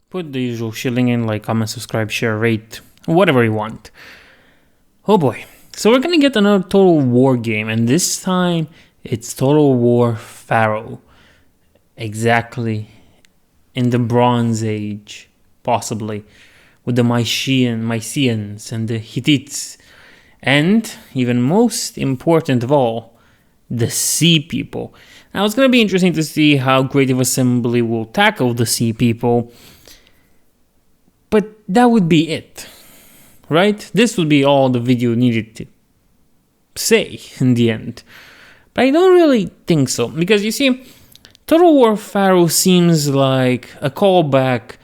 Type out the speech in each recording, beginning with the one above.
Put the usual shilling in, like, comment, subscribe, share, rate, whatever you want. Oh boy. So we're gonna get another Total War game, and this time it's Total War Pharaoh. Exactly. In the Bronze Age, possibly. With the Mycenaeans and the Hittites. And, even most important of all, the Sea People. Now it's gonna be interesting to see how Creative Assembly will tackle the Sea People. But that would be it, right? This would be all the video needed to say in the end. But I don't really think so, because you see, Total War Pharaoh seems like a callback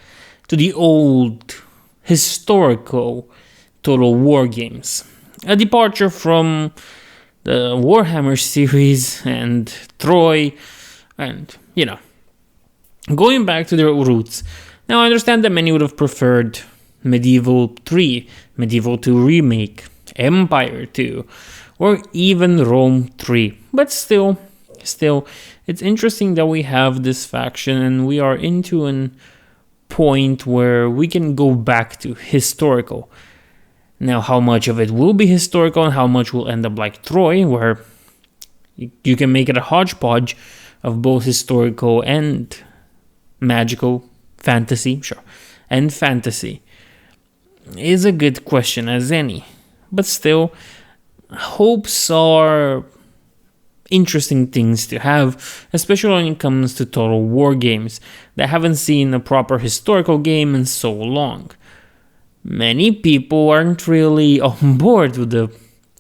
to the old historical Total War games. A departure from the Warhammer series and Troy and, going back to their roots. Now, I understand that many would have preferred Medieval 3, Medieval 2 Remake, Empire 2, or even Rome 3. But still, it's interesting that we have this faction and we are into a point where we can go back to historical. Now, how much of it will be historical and how much will end up like Troy, where you can make it a hodgepodge of both historical and magical fantasy, sure, and fantasy, is a good question as any. But still, hopes are interesting things to have, especially when it comes to Total War games that haven't seen a proper historical game in so long. Many people aren't really on board with the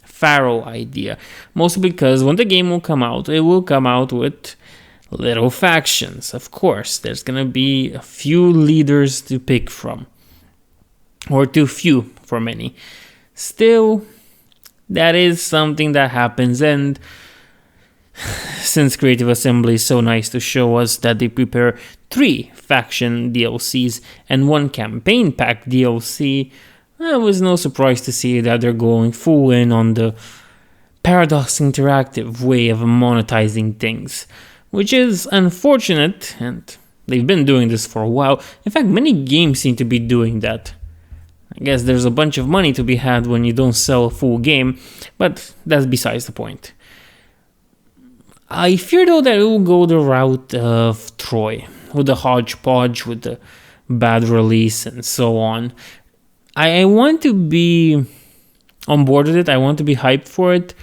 Pharaoh idea, mostly because when the game will come out, it will come out with little factions. Of course, there's gonna be a few leaders to pick from, or too few for many. Still, that is something that happens, and since Creative Assembly is so nice to show us that they prepare 3 faction DLCs and 1 campaign pack DLC, it was no surprise to see that they're going full in on the Paradox Interactive way of monetizing things, which is unfortunate, and they've been doing this for a while. In fact, many games seem to be doing that. I guess there's a bunch of money to be had when you don't sell a full game, but that's besides the point. I fear though that it will go the route of Troy, with the hodgepodge, with the bad release and so on. I want to be on board with it, I want to be hyped for it,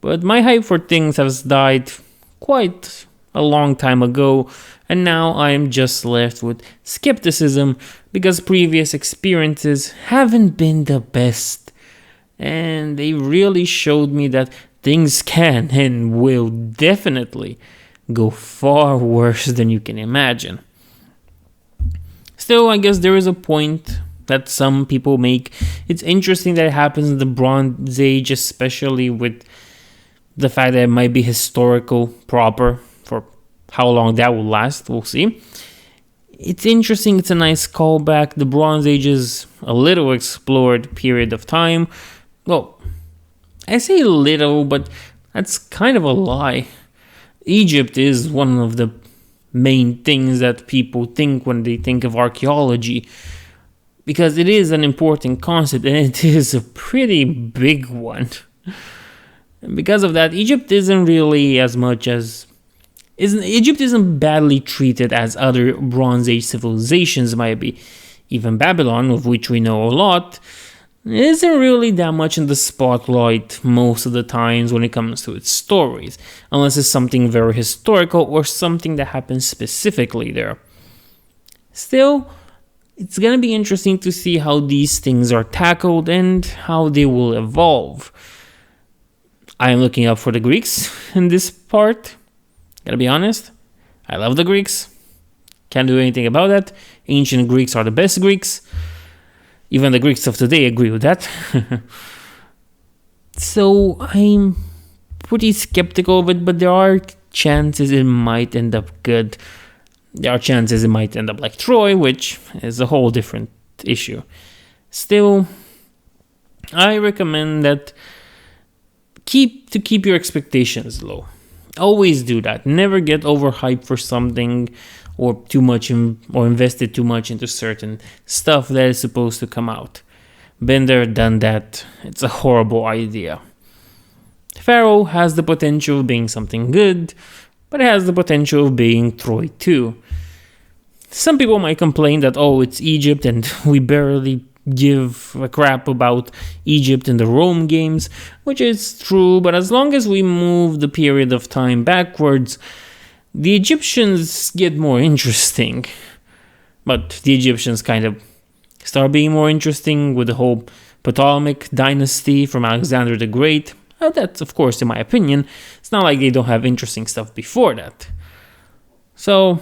but my hype for things has died quite a long time ago, and now I am just left with skepticism because previous experiences haven't been the best, and they really showed me that things can and will definitely go far worse than you can imagine. Still, I guess there is a point that some people make. It's interesting that it happens in the Bronze Age, especially with the fact that it might be historical proper. For how long that will last, we'll see. It's interesting, it's a nice callback. The Bronze Age is a little explored period of time. Well, I say little, but that's kind of a lie. Egypt is one of the main things that people think when they think of archaeology, because it is an important concept and it is a pretty big one. And because of that, Egypt isn't badly treated as other Bronze Age civilizations might be. Even Babylon, of which we know a lot, isn't really that much in the spotlight most of the times when it comes to its stories, unless it's something very historical or something that happens specifically there. Still, it's gonna be interesting to see how these things are tackled and how they will evolve. I am looking up for the Greeks in this part. Gotta be honest, I love the Greeks. Can't do anything about that. Ancient Greeks are the best Greeks. Even the Greeks of today agree with that. So I'm pretty skeptical of it, but there are chances it might end up good. There are chances it might end up like Troy, which is a whole different issue. Still, I recommend that keep your expectations low. Always do that. Never get overhyped for something or or invested too much into certain stuff that is supposed to come out. Been there, done that. It's a horrible idea. Pharaoh has the potential of being something good, but it has the potential of being Troy too. Some people might complain that, oh, it's Egypt and we barely give a crap about Egypt in the Rome games, which is true, but as long as we move the period of time backwards, the Egyptians get more interesting. But the Egyptians kind of start being more interesting with the whole Ptolemaic dynasty from Alexander the Great. That's, of course, in my opinion. It's not like they don't have interesting stuff before that. So,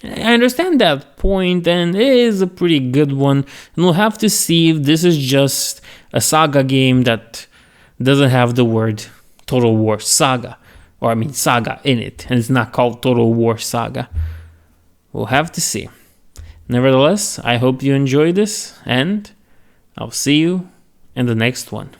I understand that point, and it is a pretty good one. And we'll have to see if this is just a saga game that doesn't have the word Total War Saga. Or, saga in it. And it's not called Total War Saga. We'll have to see. Nevertheless, I hope you enjoyed this, and I'll see you in the next one.